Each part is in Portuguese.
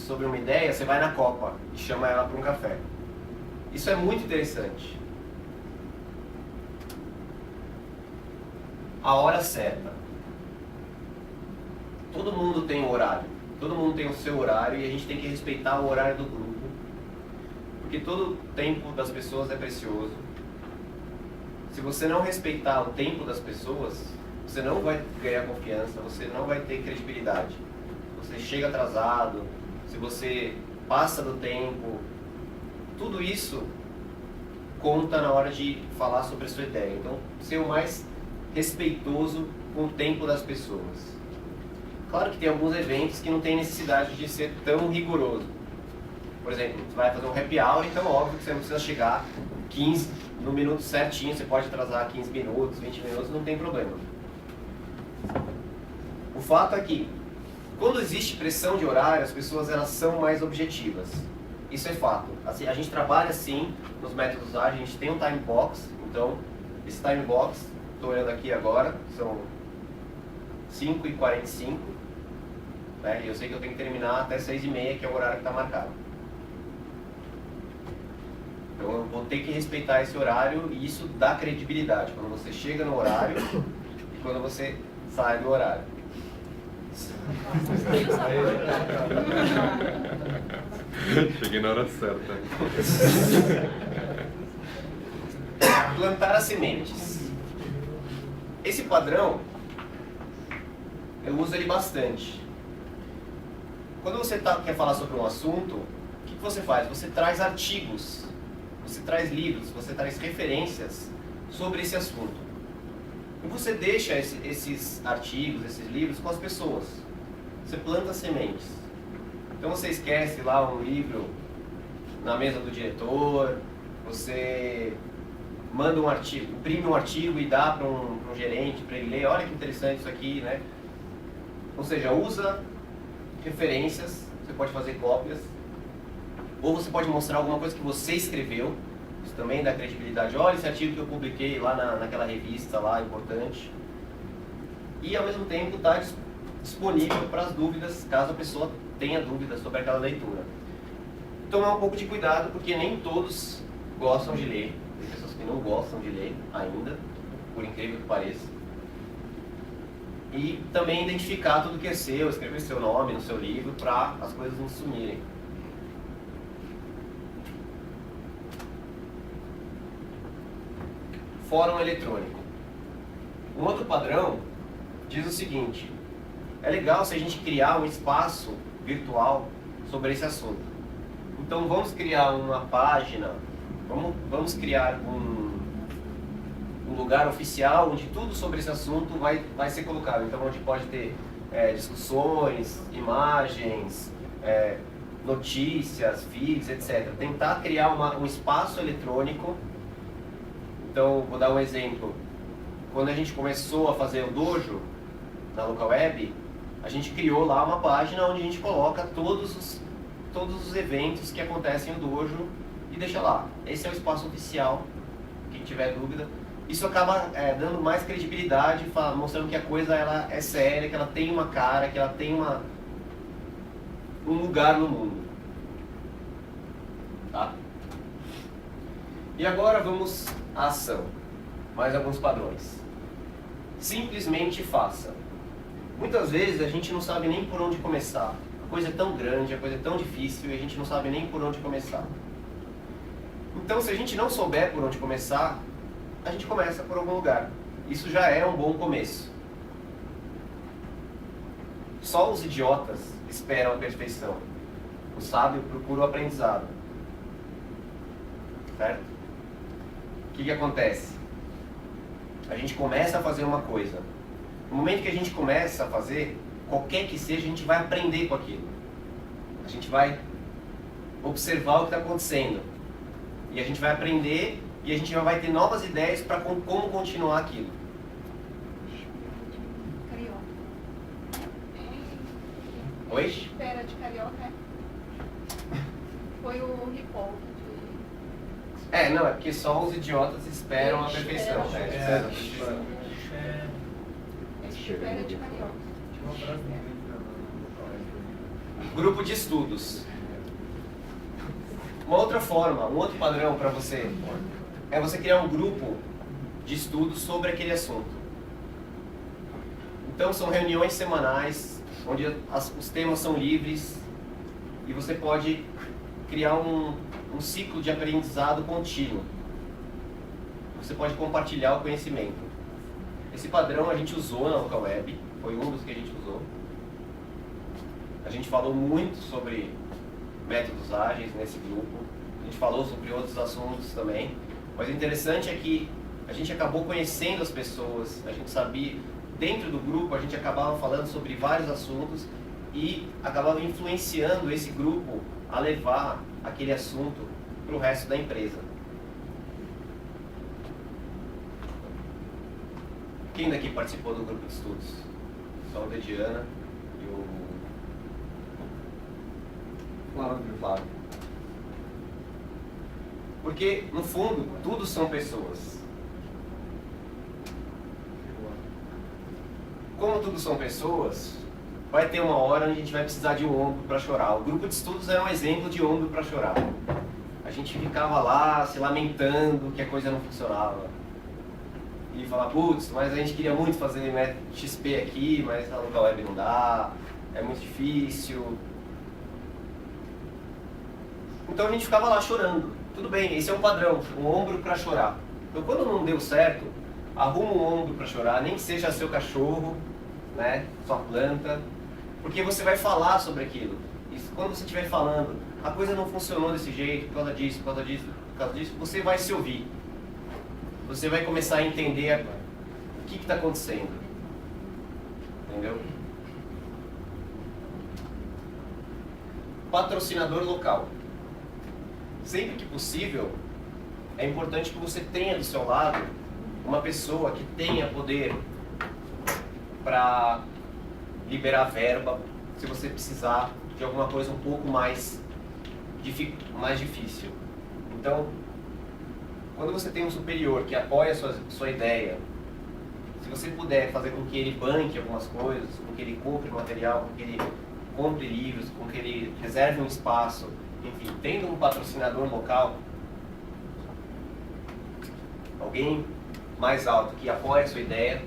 sobre uma ideia, você vai na copa e chama ela para um café. Isso é muito interessante. A hora certa. Todo mundo tem um horário. Todo mundo tem o seu horário e a gente tem que respeitar o horário do grupo. Porque todo tempo das pessoas é precioso. Se você não respeitar o tempo das pessoas, você não vai ganhar confiança, você não vai ter credibilidade. Você chega atrasado, se você passa do tempo, tudo isso conta na hora de falar sobre a sua ideia. Então, ser o mais respeitoso com o tempo das pessoas. Claro que tem alguns eventos que não tem necessidade de ser tão rigoroso. Por exemplo, você vai fazer um happy hour, então óbvio que você não precisa chegar 15 no minuto certinho, você pode atrasar 15 minutos, 20 minutos, não tem problema. O fato é que, quando existe pressão de horário, as pessoas elas são mais objetivas. Isso é fato. Assim, a gente trabalha assim nos métodos ágeis, a gente tem um time box, então esse time box, estou olhando aqui agora, são 5h45, né, e eu sei que eu tenho que terminar até 6h30, que é o horário que está marcado. Então eu vou ter que respeitar esse horário e isso dá credibilidade, quando você chega no horário e quando você sai do horário. Cheguei na hora certa. Plantar as sementes. Esse padrão, eu uso ele bastante. Quando você quer falar sobre um assunto, o que você faz? Você traz artigos, você traz livros, você traz referências sobre esse assunto. E você deixa esses artigos, esses livros com as pessoas. Você planta sementes. Então você esquece lá um livro na mesa do diretor, você manda um artigo, imprime um artigo e dá para um gerente, para ele ler, olha que interessante isso aqui, né? Ou seja, usa referências, você pode fazer cópias, ou você pode mostrar alguma coisa que você escreveu, isso também dá credibilidade. Olha esse artigo que eu publiquei lá naquela revista lá, importante. E ao mesmo tempo está disponível para as dúvidas, caso a pessoa tenha dúvidas sobre aquela leitura. Tomar um pouco de cuidado, porque nem todos gostam de ler. Tem pessoas que não gostam de ler ainda, por incrível que pareça. E também identificar tudo que é seu, escrever seu nome no seu livro, para as coisas não sumirem. Fórum eletrônico. Um outro padrão diz o seguinte: é legal se a gente criar um espaço virtual sobre esse assunto. Então vamos criar uma página, vamos criar um lugar oficial onde tudo sobre esse assunto vai ser colocado. Então onde pode ter discussões, imagens, notícias, feeds, etc. Tentar criar um espaço eletrônico. Então, vou dar um exemplo. Quando a gente começou a fazer o dojo na local web, a gente criou lá uma página onde a gente coloca todos os eventos que acontecem no dojo e deixa lá. Esse é o espaço oficial, quem tiver dúvida. Isso acaba dando mais credibilidade, mostrando que a coisa ela é séria, que ela tem uma cara, que ela tem um lugar no mundo. Tá? E agora vamos à ação. Mais alguns padrões. Simplesmente faça. Muitas vezes a gente não sabe nem por onde começar. A coisa é tão grande, a coisa é tão difícil e a gente não sabe nem por onde começar. Então, se a gente não souber por onde começar, a gente começa por algum lugar. Isso já é um bom começo. Só os idiotas esperam a perfeição. O sábio procura o aprendizado. Certo? O que acontece? A gente começa a fazer uma coisa. No momento que a gente começa a fazer, qualquer que seja, a gente vai aprender com aquilo. A gente vai observar o que está acontecendo. E a gente vai aprender e a gente já vai ter novas ideias para como continuar aquilo. Carioca. Oi? Espera de carioca. Foi o Ripoll. Não, é porque só os idiotas esperam a perfeição. Espera de carioca. Grupo de estudos. Uma outra forma, um outro padrão para você é você criar um grupo de estudos sobre aquele assunto. Então são reuniões semanais, onde os temas são livres e você pode criar um ciclo de aprendizado contínuo. Você pode compartilhar o conhecimento. Esse padrão a gente usou na Local Web, foi um dos que a gente usou. A gente falou muito sobre métodos ágeis nesse grupo, a gente falou sobre outros assuntos também, mas o interessante é que a gente acabou conhecendo as pessoas, a gente sabia, dentro do grupo a gente acabava falando sobre vários assuntos e acabava influenciando esse grupo a levar aquele assunto para o resto da empresa. Quem daqui participou do grupo de estudos? Só o Dediana e o Flávio. Porque, no fundo, tudo são pessoas. Como tudo são pessoas, vai ter uma hora onde a gente vai precisar de um ombro para chorar. O grupo de estudos era um exemplo de ombro para chorar. A gente ficava lá se lamentando que a coisa não funcionava. E falava, putz, mas a gente queria muito fazer método XP aqui, mas a Local Web não dá, é muito difícil. Então a gente ficava lá chorando. Tudo bem, esse é um padrão, um ombro para chorar. Então quando não deu certo, arruma um ombro para chorar, nem que seja seu cachorro, né, sua planta, porque você vai falar sobre aquilo. E quando você estiver falando, a coisa não funcionou desse jeito, por causa disso, por causa disso, por causa disso, você vai se ouvir. Você vai começar a entender o que está acontecendo. Entendeu? Patrocinador local. Sempre que possível, é importante que você tenha do seu lado uma pessoa que tenha poder para liberar verba, se você precisar de alguma coisa um pouco mais difícil. Então, quando você tem um superior que apoia a sua ideia, se você puder fazer com que ele banque algumas coisas, com que ele compre material, com que ele compre livros, com que ele reserve um espaço, enfim, tendo um patrocinador local, alguém mais alto que apoia a sua ideia,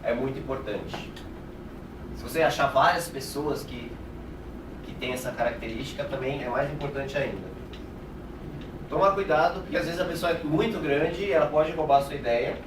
é muito importante. Se você achar várias pessoas que têm essa característica, também é mais importante ainda. Tomar cuidado, porque às vezes a pessoa é muito grande e ela pode roubar a sua ideia,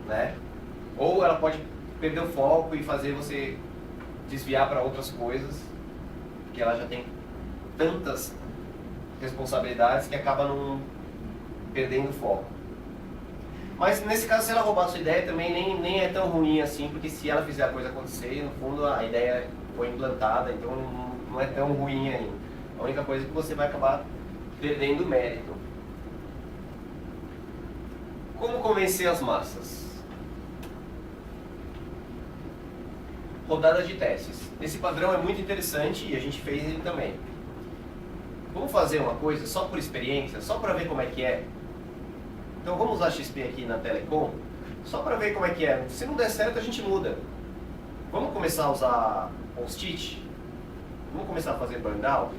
né? Ou ela pode perder o foco e fazer você desviar para outras coisas, porque ela já tem tantas responsabilidades que acaba não perdendo o foco. Mas nesse caso, se ela roubar a sua ideia, também nem é tão ruim assim, porque se ela fizer a coisa acontecer, no fundo a ideia foi implantada, então não é tão ruim ainda. A única coisa é que você vai acabar perdendo mérito. Como convencer as massas? Rodada de testes. Esse padrão é muito interessante e a gente fez ele também. Vamos fazer uma coisa só por experiência, só para ver como é que é? Então vamos usar XP aqui na Telecom, só para ver como é que é. Se não der certo, a gente muda. Vamos começar a usar post-it? Vamos começar a fazer burn-down?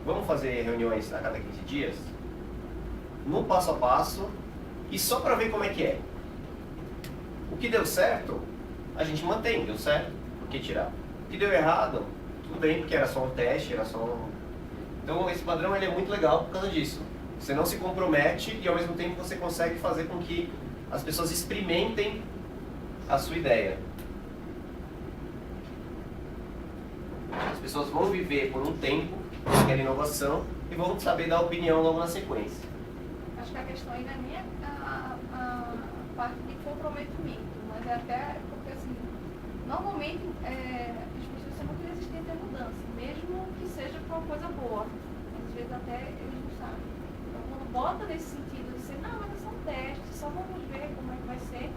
Vamos fazer reuniões a cada 15 dias? No passo a passo e só para ver como é que é. O que deu certo, a gente mantém, deu certo, por que tirar? O que deu errado, tudo bem, porque era só um teste, era só um... Então esse padrão ele é muito legal por causa disso. Você não se compromete e ao mesmo tempo você consegue fazer com que as pessoas experimentem a sua ideia. As pessoas vão viver por um tempo aquela inovação e vão saber dar opinião logo na sequência. Acho que a questão ainda nem é a parte de comprometimento, mas é até porque, assim, normalmente as pessoas são muito resistentes à mudança, mesmo que seja para uma coisa boa. Às vezes até eles não sabem. Então, quando bota nesse sentido de ser, não, mas é só um teste, só vamos ver como é que vai ser,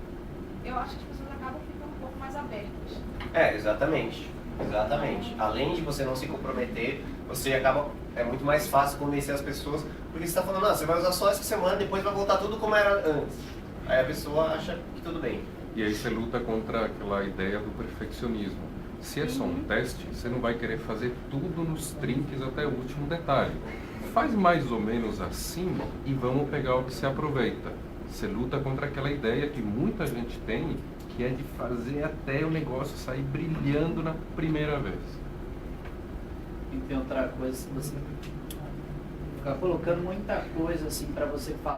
eu acho que as pessoas acabam ficando um pouco mais abertas. Exatamente. Exatamente. Além de você não se comprometer, você acaba... É muito mais fácil convencer as pessoas, porque você está falando, você vai usar só essa semana, depois vai voltar tudo como era antes. Aí a pessoa acha que tudo bem. E aí você luta contra aquela ideia do perfeccionismo. Se é só um teste, você não vai querer fazer tudo nos trinques até o último detalhe. Faz mais ou menos assim e vamos pegar o que se aproveita. Você luta contra aquela ideia que muita gente tem, que é de fazer até o negócio sair brilhando na primeira vez. E tem outra coisa, se você ficar colocando muita coisa assim para você falar.